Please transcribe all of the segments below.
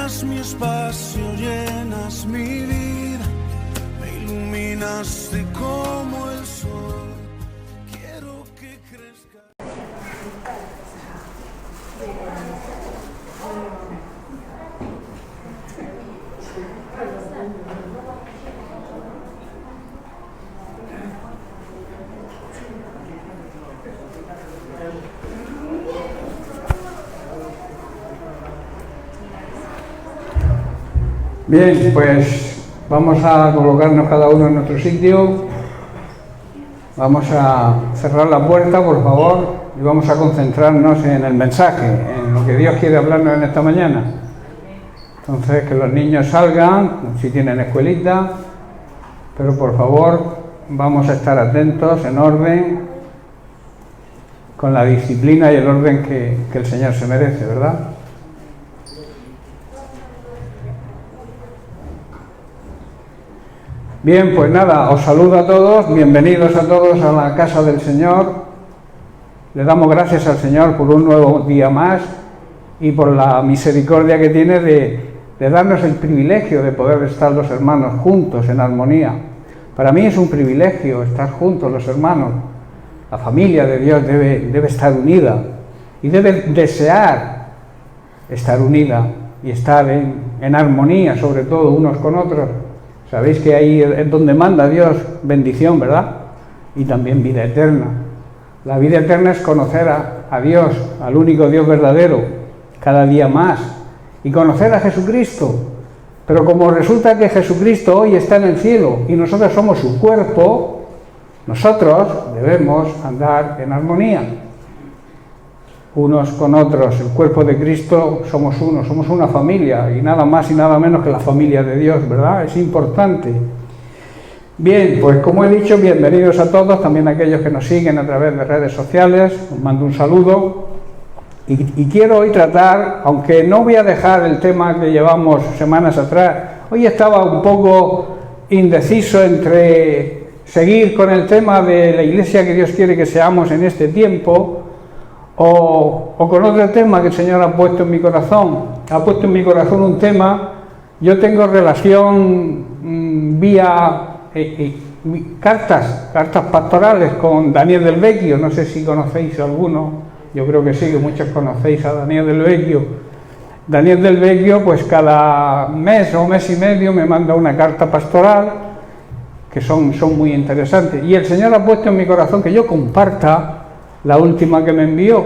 Llenas mi espacio, llenas mi vida, me iluminaste como el sol. Quiero que crezca. Bien, pues vamos a colocarnos cada uno en nuestro sitio, vamos a cerrar la puerta, por favor, y vamos a concentrarnos en el mensaje, en lo que Dios quiere hablarnos en esta mañana. Entonces, que los niños salgan, si tienen escuelita, pero por favor, vamos a estar atentos, en orden, con la disciplina y el orden que el Señor se merece, ¿verdad? Bien, pues nada, os saludo a todos, bienvenidos a todos a la casa del Señor. Le damos gracias al Señor por un nuevo día más y por la misericordia que tiene de darnos el privilegio de poder estar los hermanos juntos en armonía. Para mí es un privilegio estar juntos los hermanos. La familia de Dios debe estar unida y debe desear estar unida y estar en armonía, sobre todo unos con otros. Sabéis que ahí es donde manda Dios bendición, ¿verdad? Y también vida eterna. La vida eterna es conocer a Dios, al único Dios verdadero, cada día más, y conocer a Jesucristo. Pero como resulta que Jesucristo hoy está en el cielo y nosotros somos su cuerpo, nosotros debemos andar en armonía unos con otros. El cuerpo de Cristo somos uno, somos una familia, y nada más y nada menos que la familia de Dios, ¿verdad? Es importante. Bien, pues como he dicho, bienvenidos a todos, también a aquellos que nos siguen a través de redes sociales, os mando un saludo, y quiero hoy tratar, aunque no voy a dejar el tema que llevamos semanas atrás, hoy estaba un poco indeciso entre seguir con el tema de la iglesia que Dios quiere que seamos en este tiempo, o con otro tema que el Señor ha puesto en mi corazón. Ha puesto en mi corazón un tema. Yo tengo relación vía cartas pastorales con Daniel Del Vecchio. No sé si conocéis a alguno, yo creo que sí, que muchos conocéis a Daniel Del Vecchio. Daniel Del Vecchio, pues cada mes o mes y medio me manda una carta pastoral que son muy interesantes, y el Señor ha puesto en mi corazón que yo comparta la última que me envió,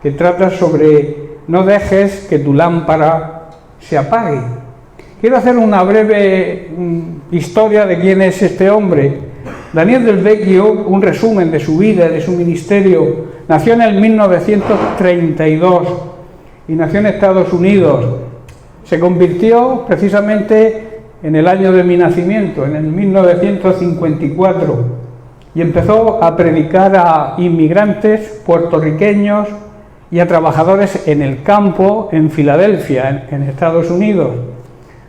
que trata sobre no dejes que tu lámpara se apague. Quiero hacer una breve historia de quién es este hombre. Daniel Del Vecchio, un resumen de su vida, de su ministerio. Nació en el 1932 y nació en Estados Unidos. Se convirtió precisamente en el año de mi nacimiento, en el 1954. Y empezó a predicar a inmigrantes puertorriqueños y a trabajadores en el campo en Filadelfia, en Estados Unidos.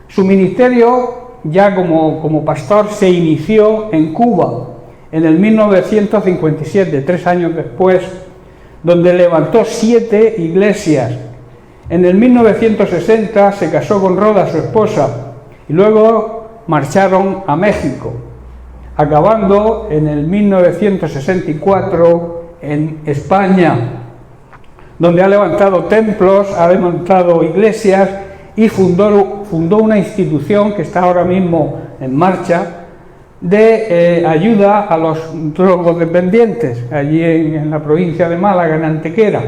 Su ministerio, ya como pastor, se inició en Cuba en el 1957, 3 años después, donde levantó 7 iglesias. En el 1960 se casó con Roda, su esposa, y luego marcharon a México, acabando en el 1964 en España, donde ha levantado templos, ha levantado iglesias y fundó una institución que está ahora mismo en marcha de ayuda a los drogodependientes, allí en la provincia de Málaga, en Antequera.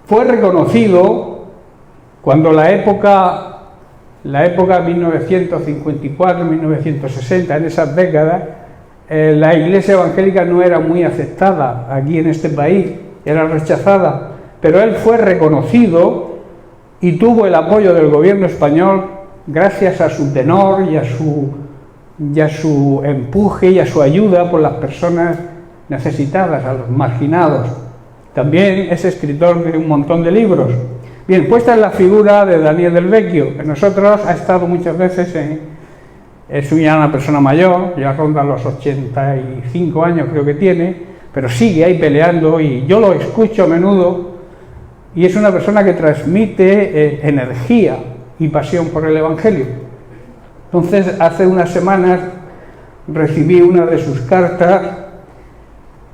Fue reconocido cuando la época 1954-1960, en esas décadas, la iglesia evangélica no era muy aceptada aquí en este país, era rechazada, pero él fue reconocido y tuvo el apoyo del gobierno español gracias a su tenor y a su empuje y a su ayuda por las personas necesitadas, a los marginados. También es escritor de un montón de libros. Bien, puesta en la figura de Daniel Del Vecchio, que nosotros ha estado muchas veces es ya una persona mayor, ya ronda los 85 años creo que tiene, pero sigue ahí peleando y yo lo escucho a menudo, y es una persona que transmite energía y pasión por el Evangelio. Entonces, hace unas semanas recibí una de sus cartas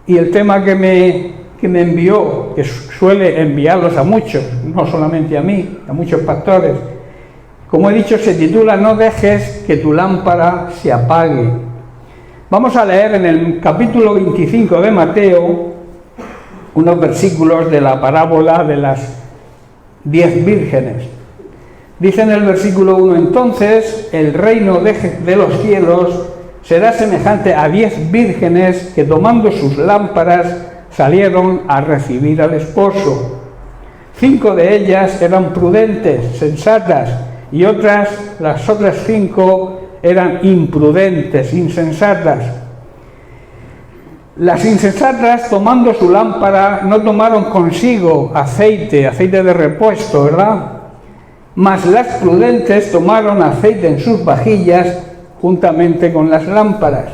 y el tema que me envió, que suele enviarlos a muchos, no solamente a mí, a muchos pastores, como he dicho, se titula "No dejes que tu lámpara se apague". Vamos a leer en el capítulo 25 de Mateo unos versículos de la parábola de las 10 vírgenes. Dice en el versículo 1: entonces el reino de los cielos será semejante a 10 vírgenes que, tomando sus lámparas, salieron a recibir al esposo. 5 de ellas eran prudentes, sensatas, y las otras 5 eran imprudentes, insensatas. Las insensatas, tomando su lámpara, no tomaron consigo aceite de repuesto, ¿verdad? Mas las prudentes tomaron aceite en sus vajillas juntamente con las lámparas.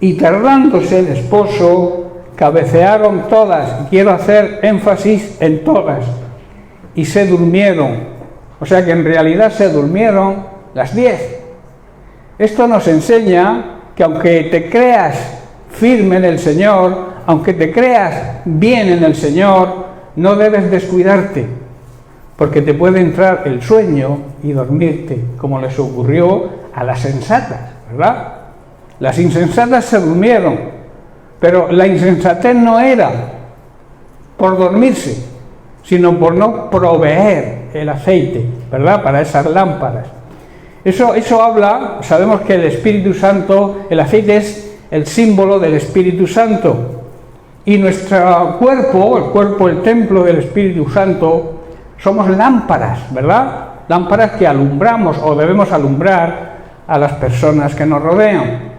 Y tardándose el esposo, cabecearon todas, quiero hacer énfasis en todas, y se durmieron. O sea que en realidad se durmieron las 10. Esto nos enseña que aunque te creas firme en el Señor, aunque te creas bien en el Señor, no debes descuidarte, porque te puede entrar el sueño y dormirte, como les ocurrió a las sensatas, ¿verdad? Las insensatas se durmieron, pero la insensatez no era por dormirse, sino por no proveer el aceite, ¿verdad?, para esas lámparas. Eso habla, sabemos que el Espíritu Santo, el aceite es el símbolo del Espíritu Santo, y nuestro cuerpo, el templo del Espíritu Santo, somos lámparas, ¿verdad? Lámparas que alumbramos o debemos alumbrar a las personas que nos rodean.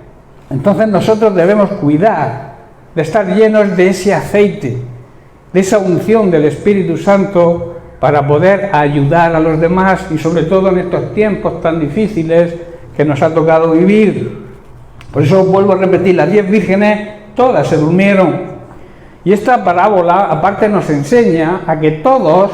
Entonces nosotros debemos cuidar de estar llenos de ese aceite, de esa unción del Espíritu Santo, para poder ayudar a los demás, y sobre todo en estos tiempos tan difíciles que nos ha tocado vivir. Por eso vuelvo a repetir, las 10 vírgenes todas se durmieron. Y esta parábola aparte nos enseña a que todos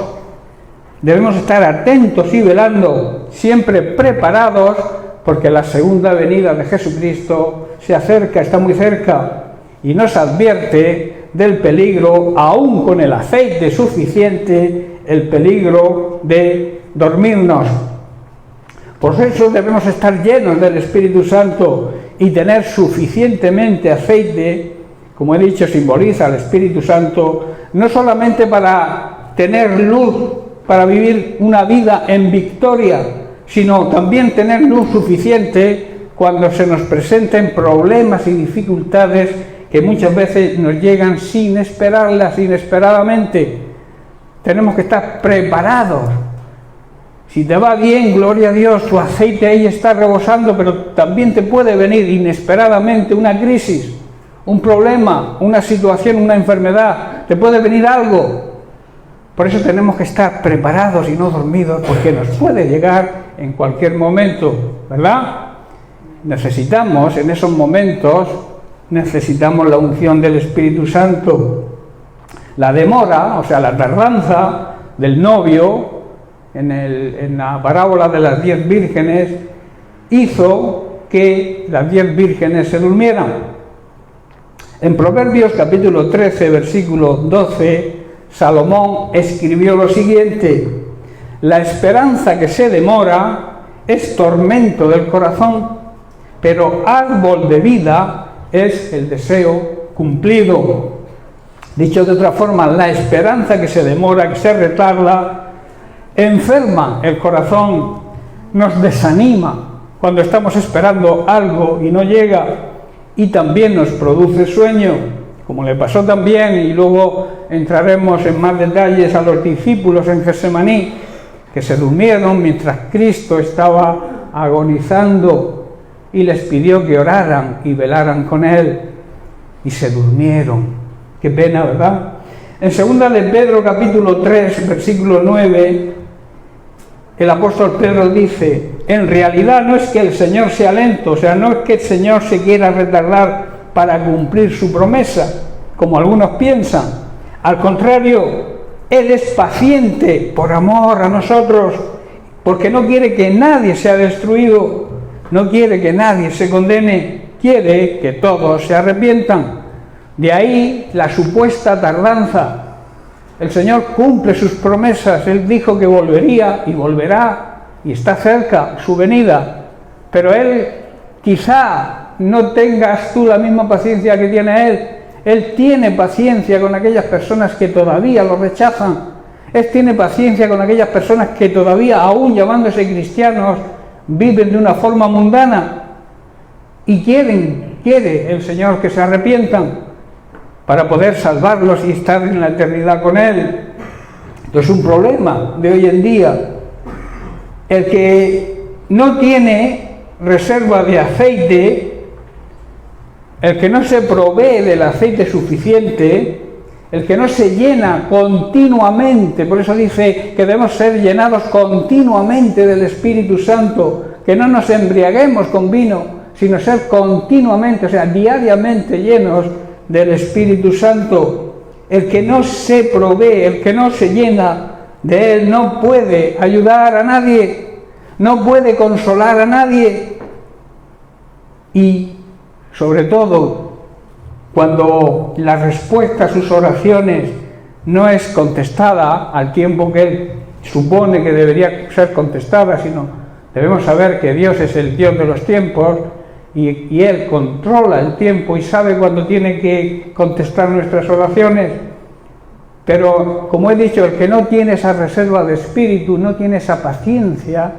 debemos estar atentos y velando, siempre preparados, porque la segunda venida de Jesucristo se acerca, está muy cerca, y nos advierte del peligro, aún con el aceite suficiente, el peligro de dormirnos. Por eso debemos estar llenos del Espíritu Santo y tener suficientemente aceite, como he dicho, simboliza al Espíritu Santo, no solamente para tener luz, para vivir una vida en victoria, sino también tener luz suficiente cuando se nos presenten problemas y dificultades que muchas veces nos llegan sin esperarlas, inesperadamente. Tenemos que estar preparados. Si te va bien, gloria a Dios, tu aceite ahí está rebosando, pero también te puede venir inesperadamente una crisis, un problema, una situación, una enfermedad, te puede venir algo. Por eso tenemos que estar preparados y no dormidos, porque nos puede llegar en cualquier momento, ¿verdad? Necesitamos, en esos momentos, necesitamos la unción del Espíritu Santo. La demora, o sea, la tardanza del novio, en la parábola de las 10 vírgenes, hizo que las 10 vírgenes se durmieran. En Proverbios capítulo 13, versículo 12, Salomón escribió lo siguiente: la esperanza que se demora es tormento del corazón, pero árbol de vida es el deseo cumplido. Dicho de otra forma, la esperanza que se demora, que se retarda, enferma el corazón, nos desanima cuando estamos esperando algo y no llega, y también nos produce sueño, como le pasó también, y luego entraremos en más detalles, a los discípulos en Getsemaní, que se durmieron mientras Cristo estaba agonizando y les pidió que oraran y velaran con Él, y se durmieron. Qué pena, ¿verdad? En 2 de Pedro capítulo 3, versículo 9, el apóstol Pedro dice: en realidad no es que el Señor sea lento, o sea, no es que el Señor se quiera retardar para cumplir su promesa, como algunos piensan. Al contrario, Él es paciente por amor a nosotros, porque no quiere que nadie sea destruido, no quiere que nadie se condene, quiere que todos se arrepientan. De ahí la supuesta tardanza. El Señor cumple sus promesas, Él dijo que volvería y volverá, y está cerca su venida, pero Él quizá no tengas tú la misma paciencia que tiene Él. Él tiene paciencia con aquellas personas que todavía lo rechazan. Él tiene paciencia con aquellas personas que todavía, aún llamándose cristianos, viven de una forma mundana y quiere el Señor que se arrepientan para poder salvarlos y estar en la eternidad con Él. Entonces, un problema de hoy en día, el que no tiene reserva de aceite, el que no se provee del aceite suficiente, el que no se llena continuamente, por eso dice que debemos ser llenados continuamente del Espíritu Santo, que no nos embriaguemos con vino, sino ser continuamente, o sea, diariamente llenos del Espíritu Santo. El que no se provee, el que no se llena de Él, no puede ayudar a nadie, no puede consolar a nadie. Y sobre todo, cuando la respuesta a sus oraciones no es contestada al tiempo que Él supone que debería ser contestada, sino debemos saber que Dios es el Dios de los tiempos y Él controla el tiempo y sabe cuándo tiene que contestar nuestras oraciones. Pero, como he dicho, el que no tiene esa reserva de espíritu, no tiene esa paciencia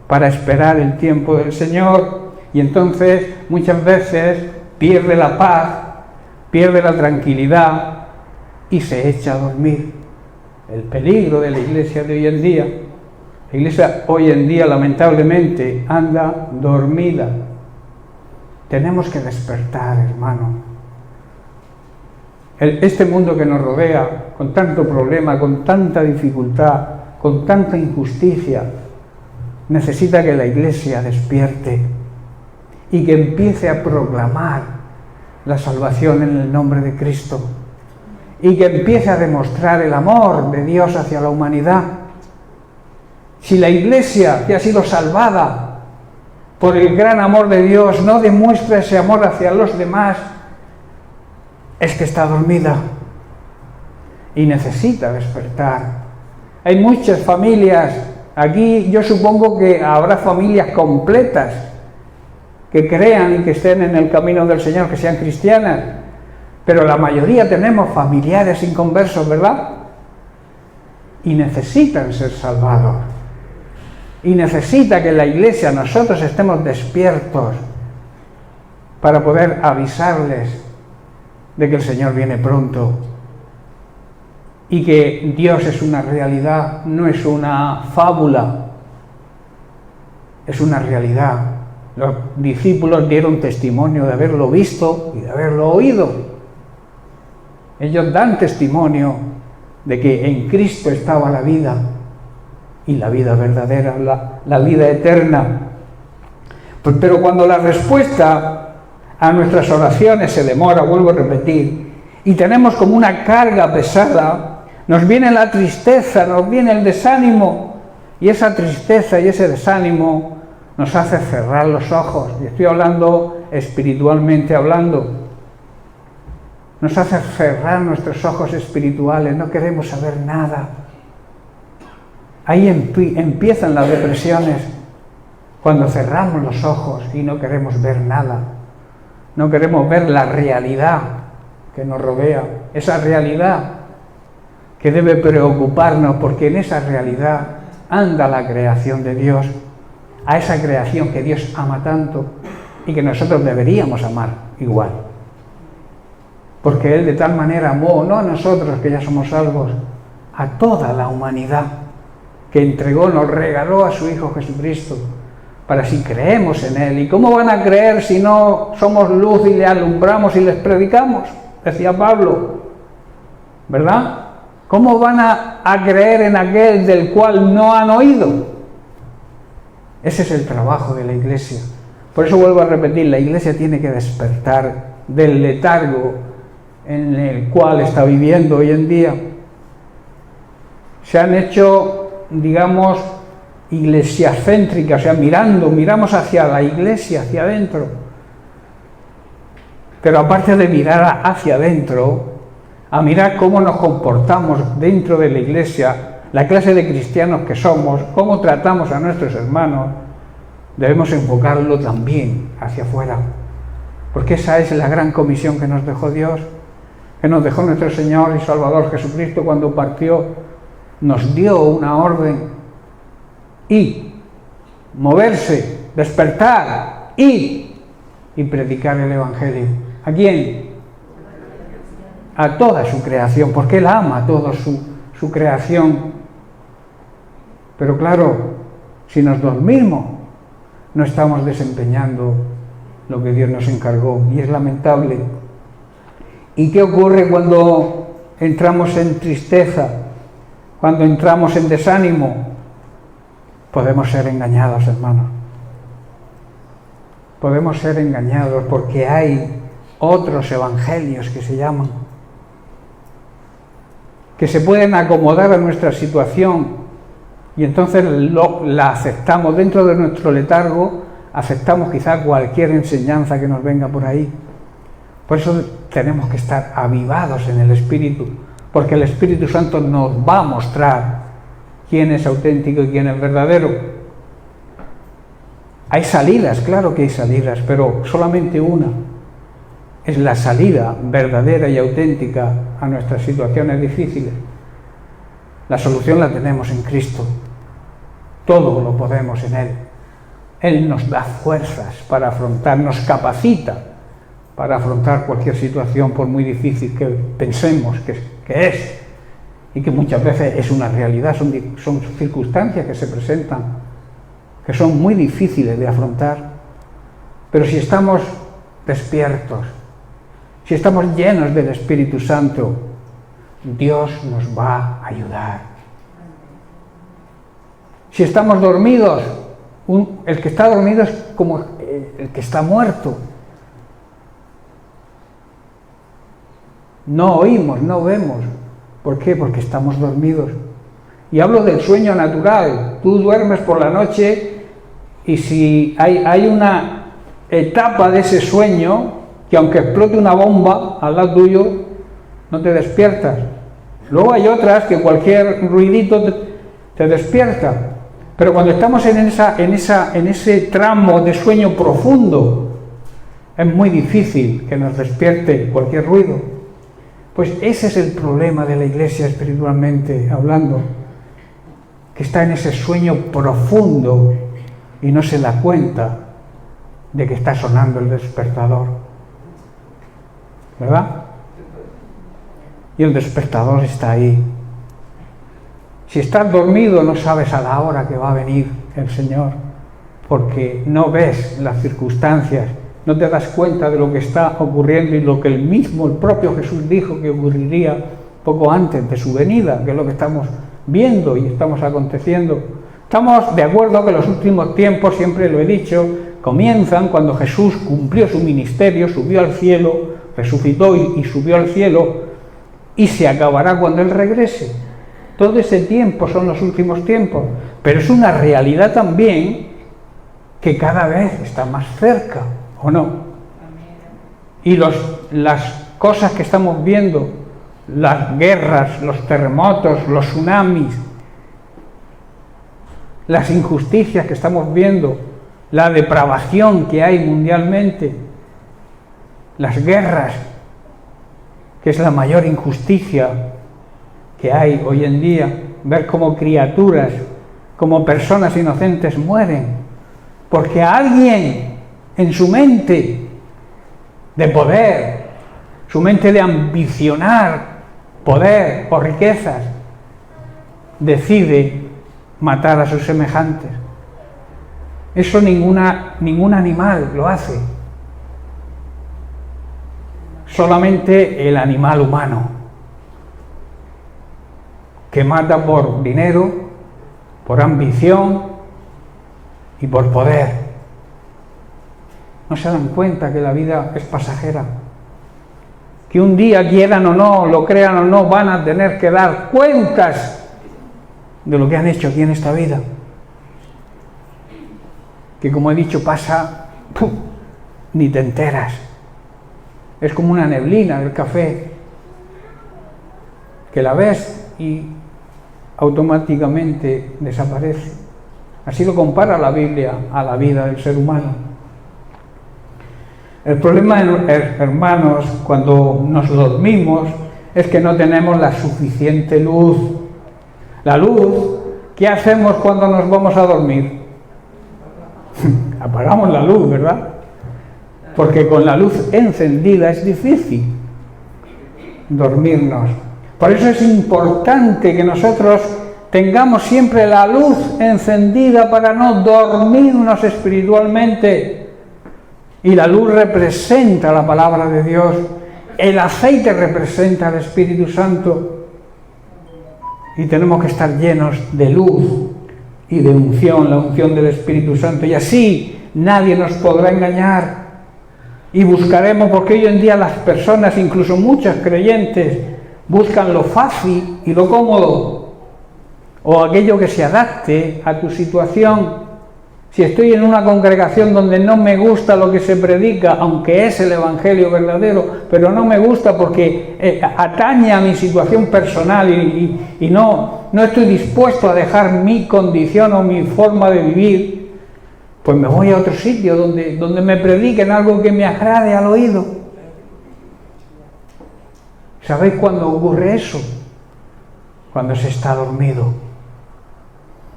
para esperar el tiempo del Señor, y entonces muchas veces pierde la paz, pierde la tranquilidad y se echa a dormir. El peligro de la iglesia de hoy en día. La iglesia hoy en día lamentablemente anda dormida. Tenemos que despertar, hermano. Este mundo que nos rodea, con tanto problema, con tanta dificultad, con tanta injusticia, necesita que la iglesia despierte y que empiece a proclamar la salvación en el nombre de Cristo y que empiece a demostrar el amor de Dios hacia la humanidad. Si la iglesia que ha sido salvada por el gran amor de Dios no demuestra ese amor hacia los demás, es que está dormida y necesita despertar. Hay muchas familias, aquí yo supongo que habrá familias completas que crean y que estén en el camino del Señor, que sean cristianas, pero la mayoría tenemos familiares inconversos, ¿verdad? Y necesitan ser salvados. Y necesita que la iglesia, nosotros estemos despiertos para poder avisarles de que el Señor viene pronto y que Dios es una realidad, no es una fábula, es una realidad. Los discípulos dieron testimonio de haberlo visto y de haberlo oído. Ellos dan testimonio de que en Cristo estaba la vida, y la vida verdadera, la vida eterna. Pero cuando la respuesta a nuestras oraciones se demora, vuelvo a repetir, y tenemos como una carga pesada, nos viene la tristeza, nos viene el desánimo, y esa tristeza y ese desánimo nos hace cerrar los ojos, y estoy hablando espiritualmente hablando, nos hace cerrar nuestros ojos espirituales, no queremos saber nada. Ahí empiezan las depresiones, cuando cerramos los ojos y no queremos ver nada, no queremos ver la realidad que nos rodea, esa realidad que debe preocuparnos, porque en esa realidad anda la creación de Dios, a esa creación que Dios ama tanto y que nosotros deberíamos amar igual. Porque Él de tal manera amó, no a nosotros que ya somos salvos, a toda la humanidad, que entregó, nos regaló a su Hijo Jesucristo, para si creemos en Él. ¿Y cómo van a creer si no somos luz y le alumbramos y les predicamos? Decía Pablo, ¿verdad? ¿Cómo van a creer en aquel del cual no han oído? Ese es el trabajo de la iglesia. Por eso vuelvo a repetir, la iglesia tiene que despertar del letargo en el cual está viviendo hoy en día. Se han hecho, digamos, iglesiacéntrica, o sea, miramos hacia la iglesia, hacia adentro. Pero aparte de mirar hacia adentro, a mirar cómo nos comportamos dentro de la iglesia, la clase de cristianos que somos, cómo tratamos a nuestros hermanos, debemos enfocarlo también hacia afuera. Porque esa es la gran comisión que nos dejó Dios, que nos dejó nuestro Señor y Salvador Jesucristo cuando partió. Nos dio una orden: ir, moverse, despertar, ir y predicar el Evangelio. ¿A quién? A toda su creación, porque Él ama a toda su creación. Pero claro, si nos dormimos, no estamos desempeñando lo que Dios nos encargó, y es lamentable. ¿Y qué ocurre cuando entramos en tristeza, cuando entramos en desánimo? Podemos ser engañados, hermanos. Podemos ser engañados porque hay otros evangelios que se llaman, que se pueden acomodar a nuestra situación, y entonces la aceptamos dentro de nuestro letargo, aceptamos quizá cualquier enseñanza que nos venga por ahí. Por eso tenemos que estar avivados en el Espíritu, porque el Espíritu Santo nos va a mostrar quién es auténtico y quién es verdadero. Hay salidas, claro que hay salidas, pero solamente una es la salida verdadera y auténtica a nuestras situaciones difíciles. La solución la tenemos en Cristo. Todo lo podemos en Él. Él nos da fuerzas para afrontar, nos capacita para afrontar cualquier situación, por muy difícil que pensemos que es, y que muchas veces es una realidad, son circunstancias que se presentan, que son muy difíciles de afrontar. Pero si estamos despiertos, si estamos llenos del Espíritu Santo, Dios nos va a ayudar. Si estamos dormidos, el que está dormido es como el que está muerto. No oímos, no vemos. ¿Por qué? Porque estamos dormidos. Y hablo del sueño natural. Tú duermes por la noche y si hay una etapa de ese sueño que aunque explote una bomba al lado tuyo, no te despiertas. Luego hay otras que cualquier ruidito te despierta. Pero cuando estamos en ese tramo de sueño profundo, es muy difícil que nos despierte cualquier ruido. Pues ese es el problema de la iglesia espiritualmente hablando, que está en ese sueño profundo y no se da cuenta de que está sonando el despertador. ¿Verdad? Y el despertador está ahí. Si estás dormido no sabes a la hora que va a venir el Señor, porque no ves las circunstancias, no te das cuenta de lo que está ocurriendo y lo que el propio Jesús dijo que ocurriría poco antes de su venida, que es lo que estamos viendo y estamos aconteciendo. Estamos de acuerdo que los últimos tiempos, siempre lo he dicho, comienzan cuando Jesús cumplió su ministerio, subió al cielo, resucitó y subió al cielo, y se acabará cuando Él regrese. Todo ese tiempo son los últimos tiempos, pero es una realidad también que cada vez está más cerca, ¿o no? Y las cosas que estamos viendo, las guerras, los terremotos, los tsunamis, las injusticias que estamos viendo, la depravación que hay mundialmente, las guerras, que es la mayor injusticia que hay hoy en día, ver cómo criaturas, como personas inocentes mueren, porque alguien en su mente de poder, su mente de ambicionar poder o riquezas, decide matar a sus semejantes. Eso ningún animal lo hace. Solamente el animal humano, que mata por dinero, por ambición y por poder. No se dan cuenta que la vida es pasajera, que un día, quieran o no, lo crean o no, van a tener que dar cuentas de lo que han hecho aquí en esta vida. que como he dicho pasa, ni te enteras. Es como una neblina del café, que la ves y automáticamente desaparece. Así lo compara la Biblia a la vida del ser humano. El problema, hermanos, cuando nos dormimos, es que no tenemos la suficiente luz. La luz, ¿qué hacemos cuando nos vamos a dormir? Apagamos la luz, ¿verdad? Porque con la luz encendida es difícil dormirnos. Por eso es importante que nosotros tengamos siempre la luz encendida para no dormirnos espiritualmente. Y la luz representa la palabra de Dios. El aceite representa al Espíritu Santo. Y tenemos que estar llenos de luz y de unción, la unción del Espíritu Santo. Y así nadie nos podrá engañar. Y buscaremos, porque hoy en día las personas, incluso muchos creyentes, buscan lo fácil y lo cómodo, o aquello que se adapte a tu situación. Si estoy en una congregación donde no me gusta lo que se predica, aunque es el Evangelio verdadero, pero no me gusta porque atañe a mi situación personal y no estoy dispuesto a dejar mi condición o mi forma de vivir, pues me voy a otro sitio donde me prediquen algo que me agrade al oído. ¿Sabéis cuándo ocurre eso? Cuando se está dormido.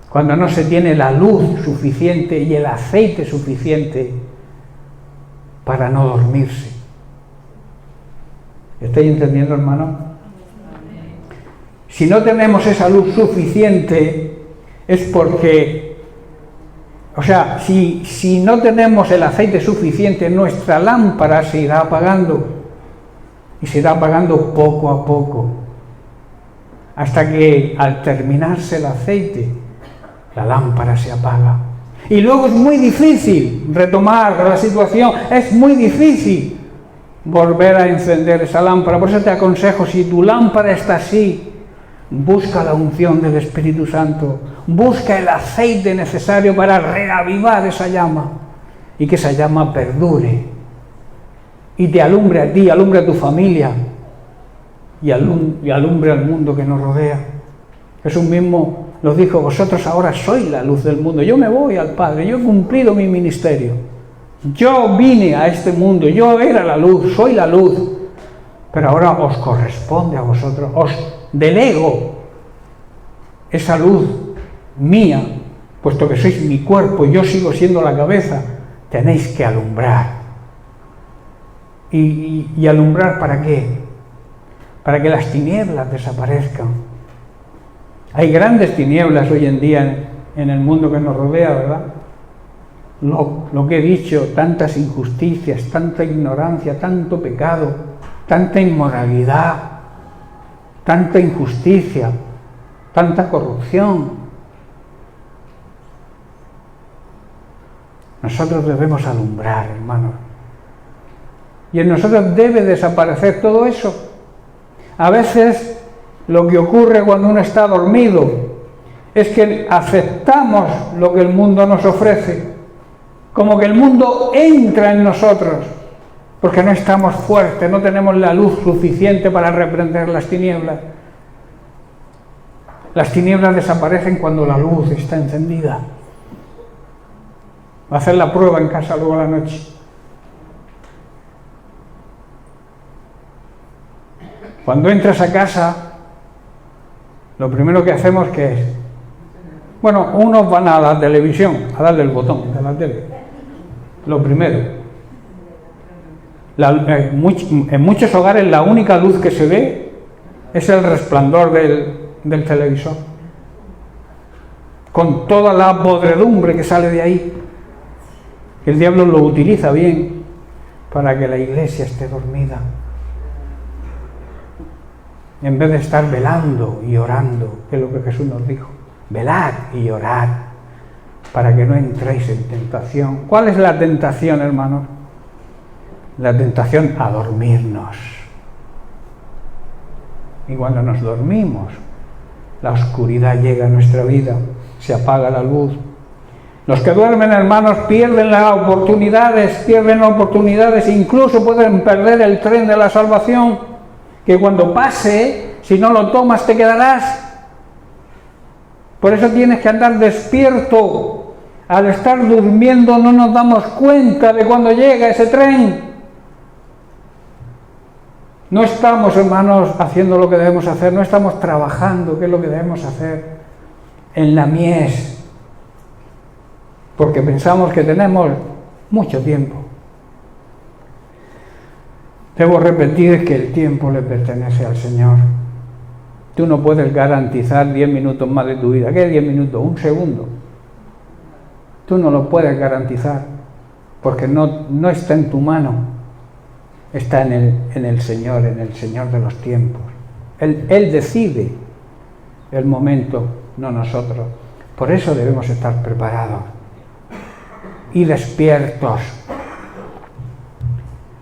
Cuando no se tiene la luz suficiente y el aceite suficiente para no dormirse. ¿Estáis entendiendo, hermano? Si no tenemos esa luz suficiente, es porque, si no tenemos el aceite suficiente, nuestra lámpara se irá apagando, y se irá apagando poco a poco, hasta que al terminarse el aceite, la lámpara se apaga. Y luego es muy difícil retomar la situación, es muy difícil volver a encender esa lámpara. Por eso te aconsejo, si tu lámpara está así, busca la unción del Espíritu Santo, busca el aceite necesario para reavivar esa llama y que esa llama perdure y te alumbre a ti, alumbre a tu familia y alumbre al mundo que nos rodea. Jesús mismo nos dijo: vosotros ahora sois la luz del mundo. Yo me voy al Padre, yo he cumplido mi ministerio, yo vine a este mundo, yo era la luz, soy la luz, pero ahora os corresponde a vosotros, os delego esa luz mía, puesto que sois mi cuerpo y yo sigo siendo la cabeza, tenéis que alumbrar. ¿Y alumbrar para qué? Para que las tinieblas desaparezcan. Hay grandes tinieblas hoy en día en el mundo que nos rodea, ¿verdad? Lo que he dicho, tantas injusticias, tanta ignorancia, tanto pecado, tanta inmoralidad, tanta injusticia, tanta corrupción. Nosotros debemos alumbrar, hermanos. Y en nosotros debe desaparecer todo eso. A veces lo que ocurre cuando uno está dormido es que aceptamos lo que el mundo nos ofrece, como que el mundo entra en nosotros, porque no estamos fuertes, no tenemos la luz suficiente para reprender las tinieblas. Las tinieblas desaparecen cuando la luz está encendida. Va a hacer la prueba en casa luego a la noche. Cuando entras a casa, lo primero que hacemos, ¿qué es? Bueno, unos van a la televisión, a darle el botón de la tele. Lo primero. En muchos hogares la única luz que se ve es el resplandor del televisor, con toda la podredumbre que sale de ahí. El diablo lo utiliza bien para que la iglesia esté dormida, en vez de estar velando y orando, que es lo que Jesús nos dijo: velad y orad para que no entréis en tentación. ¿Cuál es la tentación, hermanos? La tentación a dormirnos. Y cuando nos dormimos, la oscuridad llega a nuestra vida, se apaga la luz. Los que duermen, hermanos, pierden las oportunidades, incluso pueden perder el tren de la salvación, que cuando pase, si no lo tomas, te quedarás. Por eso tienes que andar despierto. Al estar durmiendo no nos damos cuenta de cuando llega ese tren. No estamos, hermanos, haciendo lo que debemos hacer, no estamos trabajando, que es lo que debemos hacer en la mies, porque pensamos que tenemos mucho tiempo. Debo repetir que el tiempo le pertenece al Señor. Tú no puedes garantizar 10 minutos más de tu vida. ¿Qué es 10 minutos? Un segundo. Tú no lo puedes garantizar, porque no está en tu mano. Está en el Señor de los tiempos. Él decide el momento, no nosotros. Por eso debemos estar preparados y despiertos.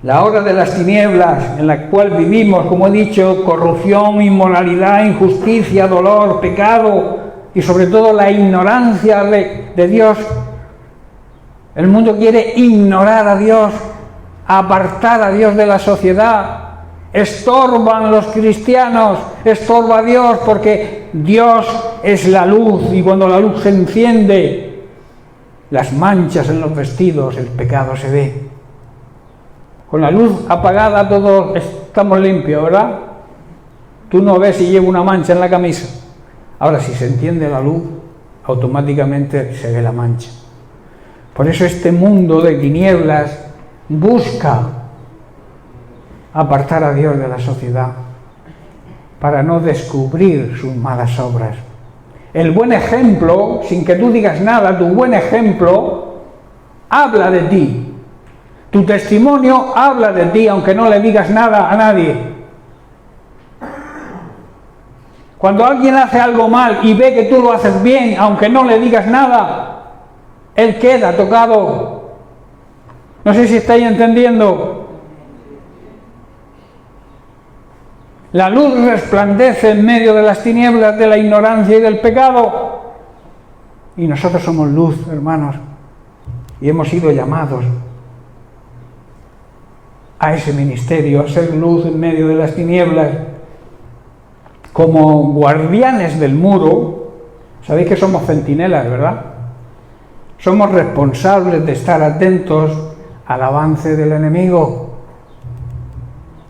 La hora de las tinieblas en la cual vivimos, como he dicho, corrupción, inmoralidad, injusticia, dolor, pecado y sobre todo la ignorancia de Dios. El mundo quiere ignorar a Dios, apartar a Dios de la sociedad. Estorban los cristianos, estorba a Dios, porque Dios es la luz, y cuando la luz se enciende, las manchas en los vestidos, el pecado se ve. Con la luz apagada todos estamos limpios, ¿verdad? Tú no ves si llevo una mancha en la camisa. Ahora, si se enciende la luz, automáticamente se ve la mancha. Por eso este mundo de tinieblas busca apartar a Dios de la sociedad para no descubrir sus malas obras. El buen ejemplo, sin que tú digas nada, tu buen ejemplo habla de ti. Tu testimonio habla de ti, aunque no le digas nada a nadie. Cuando alguien hace algo mal y ve que tú lo haces bien, aunque no le digas nada, él queda tocado. No sé si estáis entendiendo. La luz resplandece en medio de las tinieblas de la ignorancia y del pecado. Y nosotros somos luz, hermanos, y hemos sido llamados a ese ministerio, a ser luz en medio de las tinieblas. Como guardianes del muro, sabéis que somos centinelas, ¿verdad? Somos responsables de estar atentos al avance del enemigo.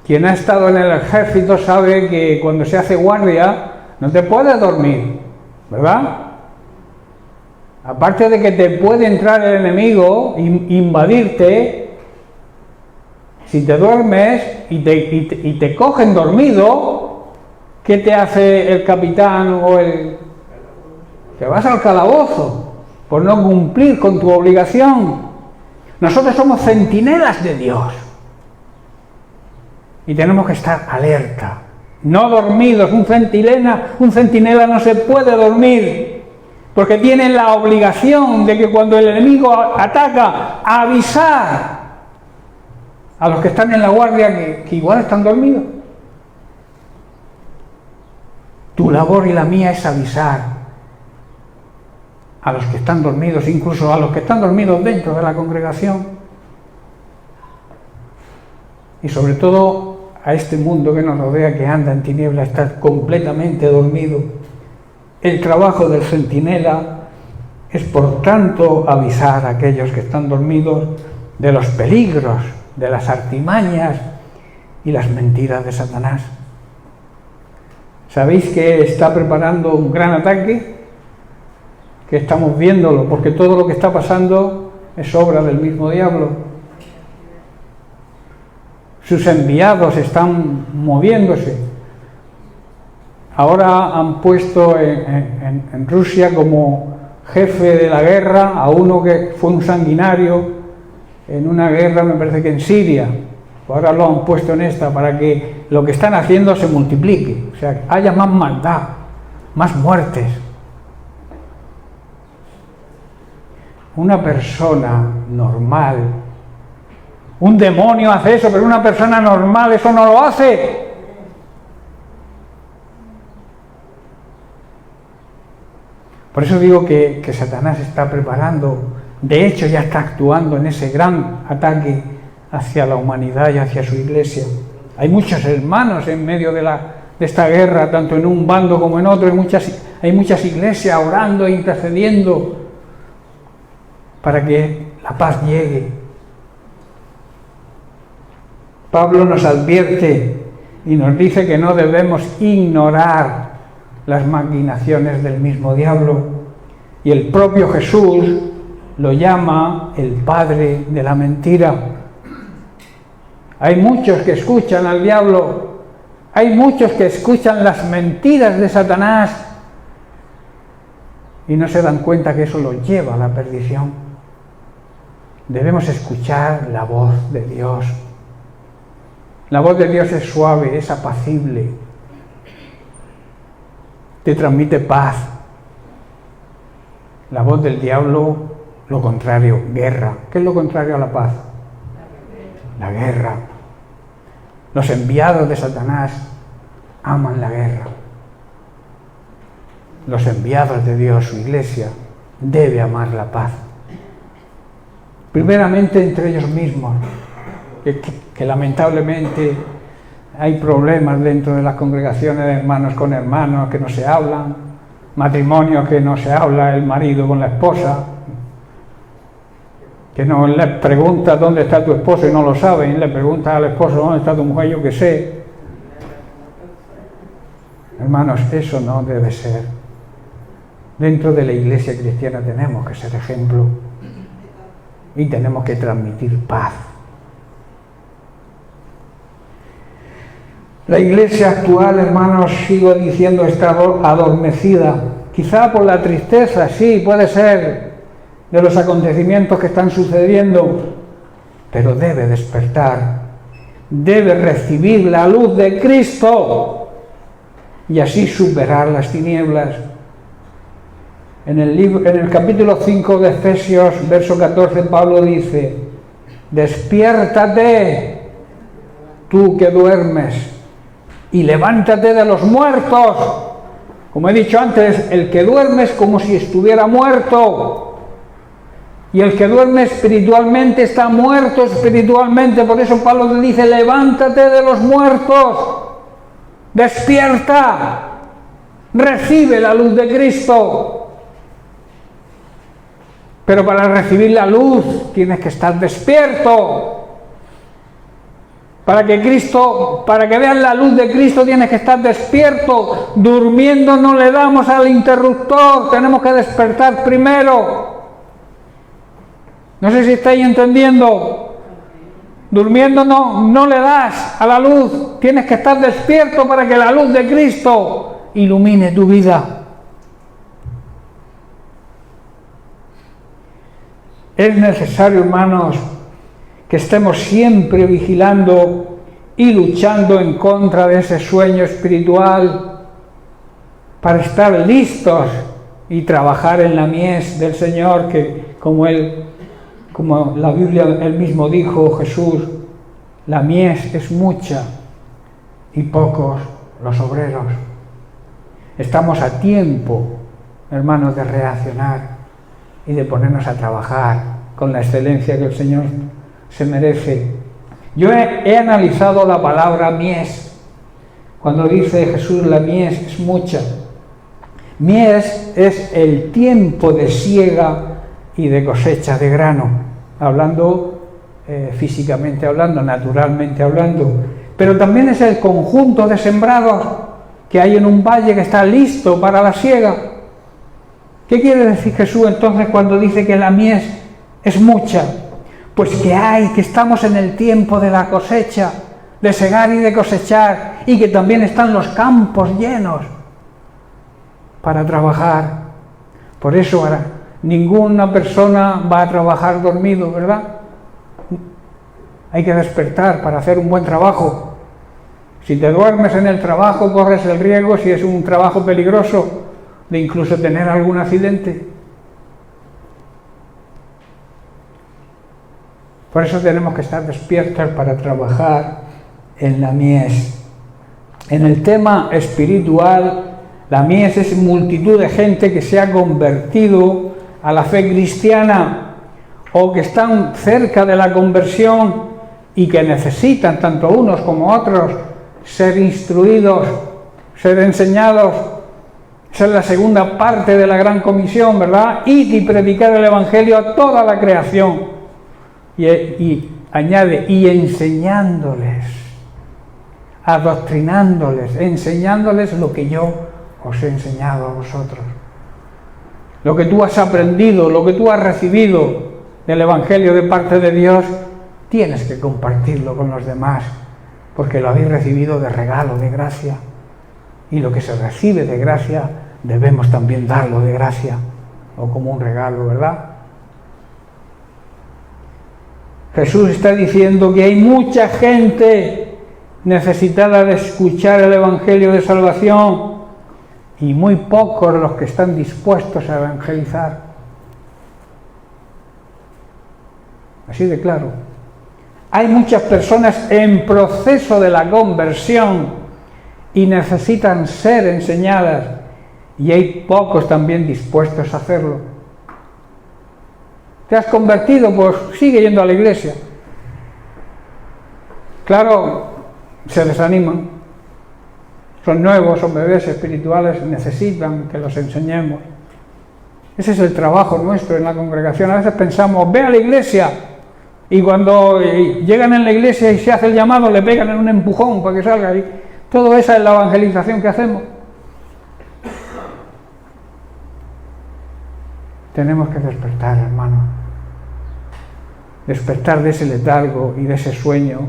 Quien ha estado en el ejército sabe que cuando se hace guardia no te puedes dormir, ¿verdad? Aparte de que te puede entrar el enemigo, invadirte, si te duermes y te cogen dormido, ¿qué te hace el capitán o te vas al calabozo por no cumplir con tu obligación? Nosotros somos centinelas de Dios y tenemos que estar alerta, no dormidos. Un centinela no se puede dormir, porque tiene la obligación de que cuando el enemigo ataca, avisar a los que están en la guardia que igual están dormidos. Tu labor y la mía es avisar a los que están dormidos, incluso a los que están dormidos dentro de la congregación, y sobre todo a este mundo que nos rodea, que anda en tinieblas, está completamente dormido. El trabajo del centinela es, por tanto, avisar a aquellos que están dormidos de los peligros, de las artimañas y las mentiras de Satanás. ¿Sabéis que está preparando un gran ataque? Que estamos viéndolo, porque todo lo que está pasando es obra del mismo diablo. Sus enviados están moviéndose. Ahora han puesto en Rusia como jefe de la guerra a uno que fue un sanguinario en una guerra, me parece que en Siria. Ahora lo han puesto en esta para que lo que están haciendo se multiplique, o sea, haya más maldad, más muertes. Una persona normal, un demonio hace eso, pero una persona normal eso no lo hace. Por eso digo que Satanás está preparando, de hecho ya está actuando en ese gran ataque hacia la humanidad y hacia su iglesia. Hay muchos hermanos en medio de esta guerra, tanto en un bando como en otro. Hay muchas iglesias orando e intercediendo para que la paz llegue. Pablo nos advierte y nos dice que no debemos ignorar las maquinaciones del mismo diablo. Y el propio Jesús lo llama el padre de la mentira. Hay muchos que escuchan al diablo, hay muchos que escuchan las mentiras de Satanás y no se dan cuenta que eso los lleva a la perdición. Debemos escuchar la voz de Dios. La voz de Dios es suave, es apacible, te transmite paz. La voz del diablo, lo contrario, guerra. ¿Qué es lo contrario a la paz? La guerra. Los enviados de Satanás aman la guerra. Los enviados de Dios, su iglesia, debe amar la paz. Primeramente entre ellos mismos, que lamentablemente hay problemas dentro de las congregaciones de hermanos con hermanos que no se hablan, matrimonios que no se habla, el marido con la esposa, que no le pregunta dónde está tu esposo y no lo sabe, y le pregunta al esposo dónde está tu mujer, yo qué sé. Hermanos, eso no debe ser. Dentro de la iglesia cristiana tenemos que ser ejemplo y tenemos que transmitir paz. La iglesia actual, hermanos, sigo diciendo, está adormecida, quizá por la tristeza, sí, puede ser, de los acontecimientos que están sucediendo, pero debe despertar, debe recibir la luz de Cristo y así superar las tinieblas. En el capítulo 5 de Efesios, verso 14, Pablo dice: despiértate, tú que duermes, y levántate de los muertos. Como he dicho antes, el que duerme es como si estuviera muerto. Y el que duerme espiritualmente está muerto espiritualmente. Por eso Pablo le dice: levántate de los muertos, despierta, recibe la luz de Cristo. Pero para recibir la luz tienes que estar despierto. Para que veas la luz de Cristo tienes que estar despierto. Durmiendo no le damos al interruptor, tenemos que despertar primero. No sé si estáis entendiendo. Durmiendo no le das a la luz, tienes que estar despierto para que la luz de Cristo ilumine tu vida. Es necesario, hermanos, que estemos siempre vigilando y luchando en contra de ese sueño espiritual para estar listos y trabajar en la mies del Señor, que como la Biblia él mismo dijo, Jesús, la mies es mucha y pocos los obreros. Estamos a tiempo, hermanos, de reaccionar y de ponernos a trabajar con la excelencia que el Señor se merece. Yo he analizado la palabra mies. Cuando dice Jesús la mies es mucha. Mies es el tiempo de siega y de cosecha de grano, hablando físicamente hablando, naturalmente hablando, pero también es el conjunto de sembrados que hay en un valle que está listo para la siega. ¿Qué quiere decir Jesús entonces cuando dice que la mies es mucha? Pues que estamos en el tiempo de la cosecha, de segar y de cosechar, y que también están los campos llenos para trabajar. Por eso ahora ninguna persona va a trabajar dormido, ¿verdad? Hay que despertar para hacer un buen trabajo. Si te duermes en el trabajo, corres el riesgo, si es un trabajo peligroso, de incluso tener algún accidente. Por eso tenemos que estar despiertos para trabajar en la mies. En el tema espiritual, La mies es multitud de gente que se ha convertido a la fe cristiana o que están cerca de la conversión y que necesitan, tanto unos como otros, ser instruidos, ser enseñados, ser la segunda parte de la gran comisión, ¿verdad? Y predicar el Evangelio a toda la creación. Y añade, y enseñándoles, adoctrinándoles, enseñándoles lo que yo os he enseñado a vosotros. Lo que tú has aprendido, lo que tú has recibido del Evangelio de parte de Dios, tienes que compartirlo con los demás, porque lo habéis recibido de regalo, de gracia. Y lo que se recibe de gracia, debemos también darlo de gracia, o como un regalo, ¿verdad? Jesús está diciendo que hay mucha gente necesitada de escuchar el Evangelio de salvación y muy pocos los que están dispuestos a evangelizar. Así de claro. Hay muchas personas en proceso de la conversión y necesitan ser enseñadas, y hay pocos también dispuestos a hacerlo. ¿Te has convertido? Pues sigue yendo a la iglesia. Claro, se desaniman. Son nuevos, son bebés espirituales, necesitan que los enseñemos. Ese es el trabajo nuestro en la congregación. A veces pensamos, ve a la iglesia, y cuando llegan en la iglesia y se hace el llamado, le pegan en un empujón para que salga. Y todo esa es la evangelización que hacemos. Tenemos que despertar, hermano. Despertar de ese letargo y de ese sueño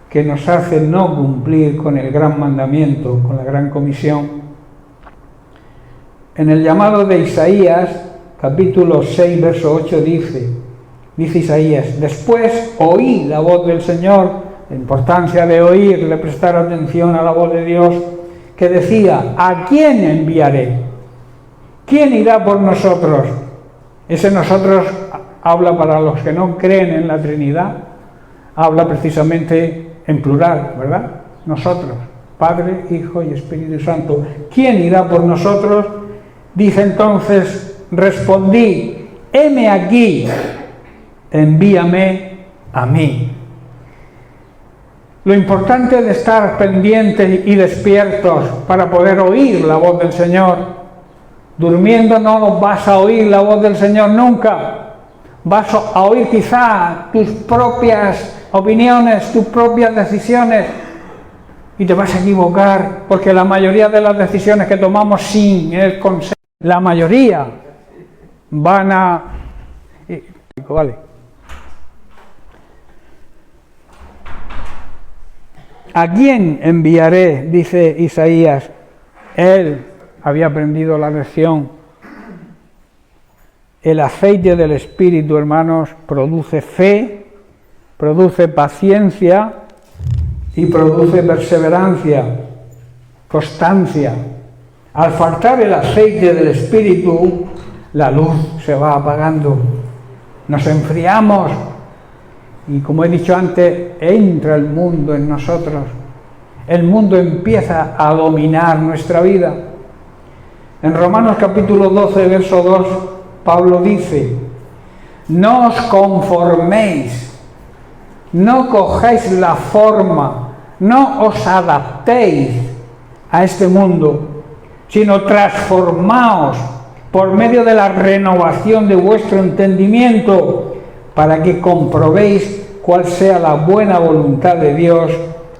que nos hace no cumplir con el gran mandamiento, con la gran comisión. En el llamado de Isaías, capítulo 6, verso 8, dice Isaías, después oí la voz del Señor, la importancia de oír, de prestar atención a la voz de Dios, que decía, ¿a quién enviaré? ¿Quién irá por nosotros? Ese nosotros habla para los que no creen en la Trinidad, habla precisamente en plural, ¿verdad? Nosotros, Padre, Hijo y Espíritu Santo. ¿Quién irá por nosotros? Dice entonces, respondí, heme aquí, envíame a mí. Lo importante es estar pendientes y despiertos para poder oír la voz del Señor. Durmiendo no vas a oír la voz del Señor nunca. Vas a oír quizá tus propias opiniones, tus propias decisiones, y te vas a equivocar, porque la mayoría de las decisiones que tomamos sin el consejo, la mayoría van a... Vale. ¿A quién enviaré? Dice Isaías. Él había aprendido la lección. El aceite del Espíritu, hermanos, produce fe, produce paciencia y produce perseverancia, constancia. Al faltar el aceite del Espíritu, la luz se va apagando, nos enfriamos y, como he dicho antes, entra el mundo en nosotros. El mundo empieza a dominar nuestra vida. En Romanos capítulo 12, verso 2, Pablo dice, no os conforméis, no cojáis la forma, no os adaptéis a este mundo, sino transformaos por medio de la renovación de vuestro entendimiento, para que comprobéis cuál sea la buena voluntad de Dios,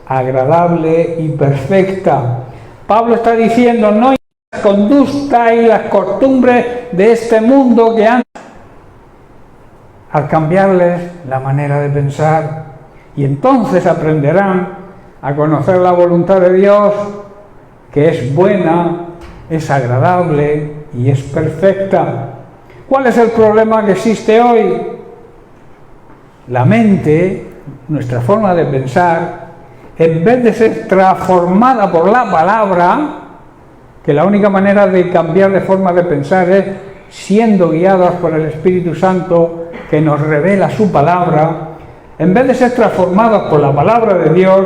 agradable y perfecta. Pablo está diciendo, no la conducta y las costumbres de este mundo que han... Al cambiarles la manera de pensar, y entonces aprenderán a conocer la voluntad de Dios, que es buena, es agradable y es perfecta. ¿Cuál es el problema que existe hoy? La mente, nuestra forma de pensar, en vez de ser transformada por la palabra, que la única manera de cambiar de forma de pensar es siendo guiados por el Espíritu Santo, que nos revela su palabra, en vez de ser transformados por la palabra de Dios,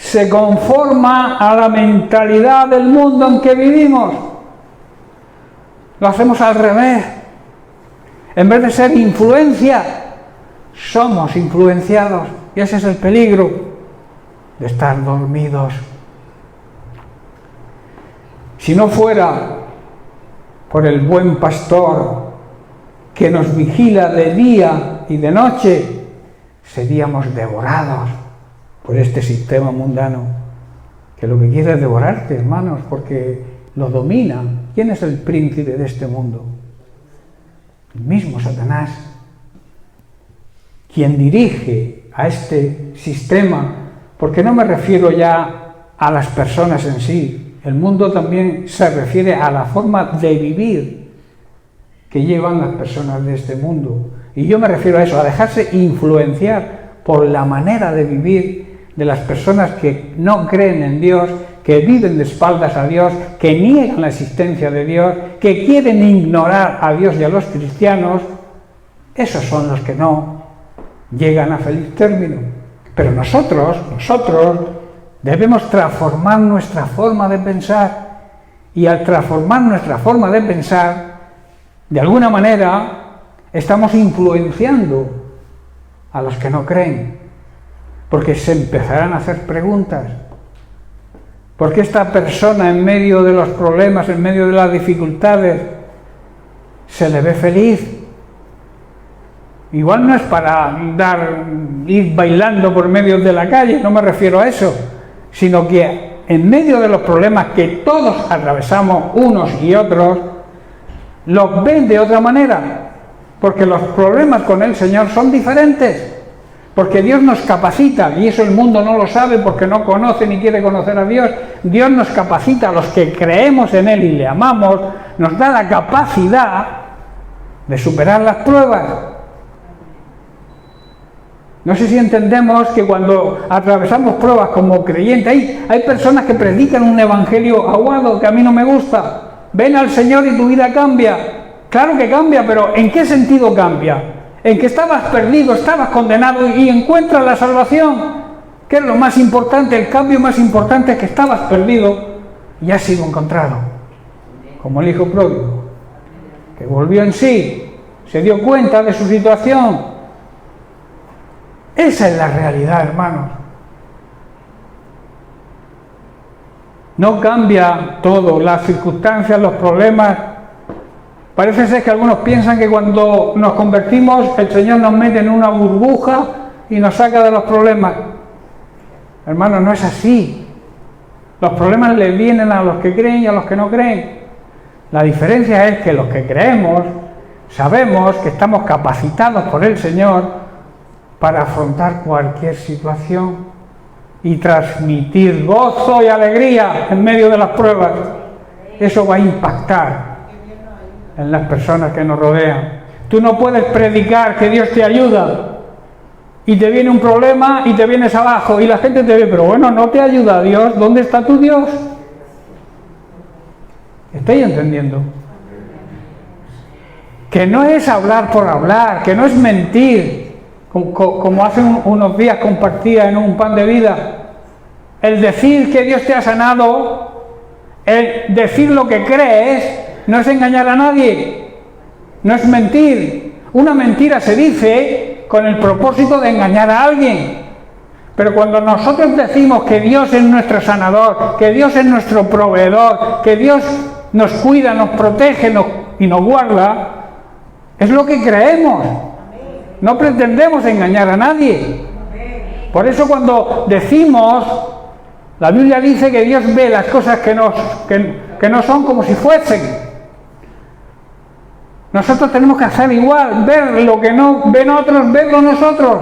se conforma a la mentalidad del mundo en que vivimos. Lo hacemos al revés. En vez de ser influencia, somos influenciados. Y ese es el peligro de estar dormidos. Si no fuera por el buen pastor que nos vigila de día y de noche, seríamos devorados por este sistema mundano, que lo que quiere es devorarte, hermanos, porque lo domina. ¿Quién es el príncipe de este mundo? El mismo Satanás, quien dirige a este sistema, porque no me refiero ya a las personas en sí, el mundo también se refiere a la forma de vivir que llevan las personas de este mundo. Y yo me refiero a eso, a dejarse influenciar por la manera de vivir de las personas que no creen en Dios, que viven de espaldas a Dios, que niegan la existencia de Dios, que quieren ignorar a Dios y a los cristianos. Esos son los que no llegan a feliz término. Pero nosotros debemos transformar nuestra forma de pensar, y al transformar nuestra forma de pensar, de alguna manera estamos influenciando a los que no creen, porque se empezarán a hacer preguntas. ¿Por qué esta persona en medio de los problemas, en medio de las dificultades, se le ve feliz? Igual no es para ir bailando por medio de la calle, no me refiero a eso, sino que en medio de los problemas que todos atravesamos unos y otros, los ven de otra manera, porque los problemas con el Señor son diferentes, porque Dios nos capacita, y eso el mundo no lo sabe porque no conoce ni quiere conocer a Dios. Dios nos capacita a los que creemos en Él y le amamos, nos da la capacidad de superar las pruebas. No sé si entendemos que cuando atravesamos pruebas como creyentes, hay personas que predican un evangelio aguado que a mí no me gusta. Ven al Señor y tu vida cambia. Claro que cambia, pero ¿en qué sentido cambia? En que estabas perdido, estabas condenado y encuentras la salvación. ¿Qué es lo más importante? El cambio más importante es que estabas perdido y has sido encontrado. Como el hijo pródigo, que volvió en sí, se dio cuenta de su situación. Esa es la realidad, hermanos. No cambia todo, las circunstancias, los problemas. Parece ser que algunos piensan que cuando nos convertimos el Señor nos mete en una burbuja y nos saca de los problemas. Hermanos, no es así. Los problemas le vienen a los que creen y a los que no creen. La diferencia es que los que creemos sabemos que estamos capacitados por el Señor para afrontar cualquier situación y transmitir gozo y alegría en medio de las pruebas. Eso va a impactar en las personas que nos rodean. Tú no puedes predicar que Dios te ayuda y te viene un problema y te vienes abajo y la gente te ve, pero bueno, no te ayuda Dios, ¿dónde está tu Dios? ¿Estáis entendiendo? Que no es hablar por hablar, que no es mentir, como hace unos días compartía en un pan de vida. El decir que Dios te ha sanado, el decir lo que crees, no es engañar a nadie, no es mentir. Una mentira se dice con el propósito de engañar a alguien. Pero cuando nosotros decimos que Dios es nuestro sanador, que Dios es nuestro proveedor, que Dios nos cuida, nos protege y nos guarda, es lo que creemos. No pretendemos engañar a nadie. Por eso cuando decimos, la Biblia dice que Dios ve las cosas que no son como si fuesen. Nosotros tenemos que hacer igual, ver lo que no ven otros, verlo nosotros.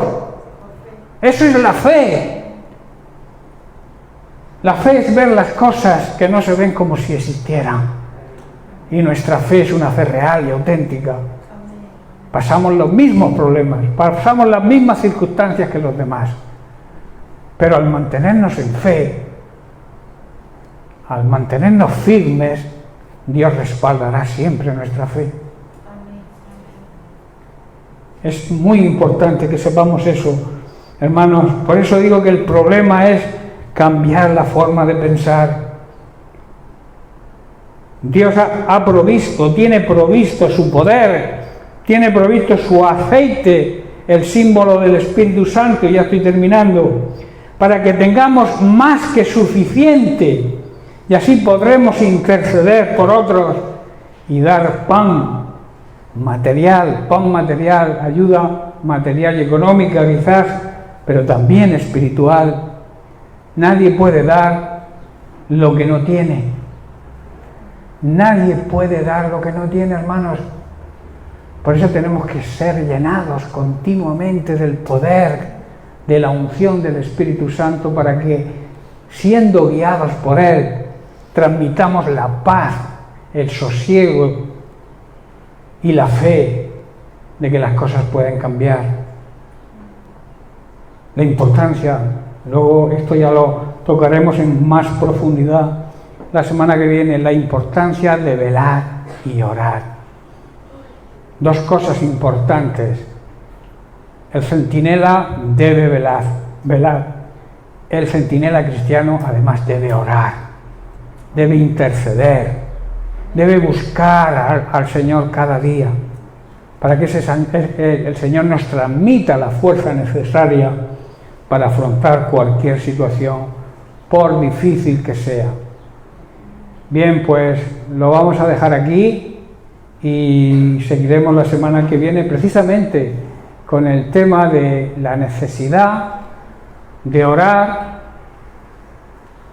Eso es la fe. La fe es ver las cosas que no se ven como si existieran. Y nuestra fe es una fe real y auténtica. Pasamos los mismos problemas, pasamos las mismas circunstancias que los demás. Pero al mantenernos en fe, al mantenernos firmes, Dios respaldará siempre nuestra fe. Es muy importante que sepamos eso, hermanos. Por eso digo que el problema es cambiar la forma de pensar. Dios ha provisto, tiene provisto su poder, tiene provisto su aceite, el símbolo del Espíritu Santo, ya estoy terminando, para que tengamos más que suficiente y así podremos interceder por otros y dar pan material, ayuda material y económica quizás, pero también espiritual. Nadie puede dar lo que no tiene. Nadie puede dar lo que no tiene, hermanos. Por eso tenemos que ser llenados continuamente del poder, de la unción del Espíritu Santo, para que, siendo guiados por Él, transmitamos la paz, el sosiego y la fe de que las cosas pueden cambiar. La importancia, luego esto ya lo tocaremos en más profundidad la semana que viene, la importancia de velar y orar. Dos cosas importantes. El centinela debe velar. El centinela cristiano además debe orar, debe interceder, debe buscar al Señor cada día, para que el Señor nos transmita la fuerza necesaria para afrontar cualquier situación, por difícil que sea. Bien, pues lo vamos a dejar aquí y seguiremos la semana que viene precisamente con el tema de la necesidad de orar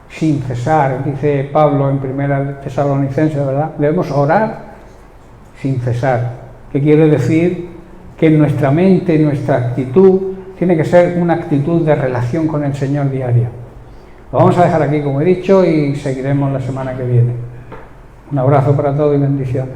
sin cesar. Dice Pablo en 1 Tesalonicenses, ¿verdad? Debemos orar sin cesar, que quiere decir que nuestra mente, nuestra actitud, tiene que ser una actitud de relación con el Señor diaria. Lo vamos a dejar aquí, como he dicho, y seguiremos la semana que viene. Un abrazo para todos y bendiciones.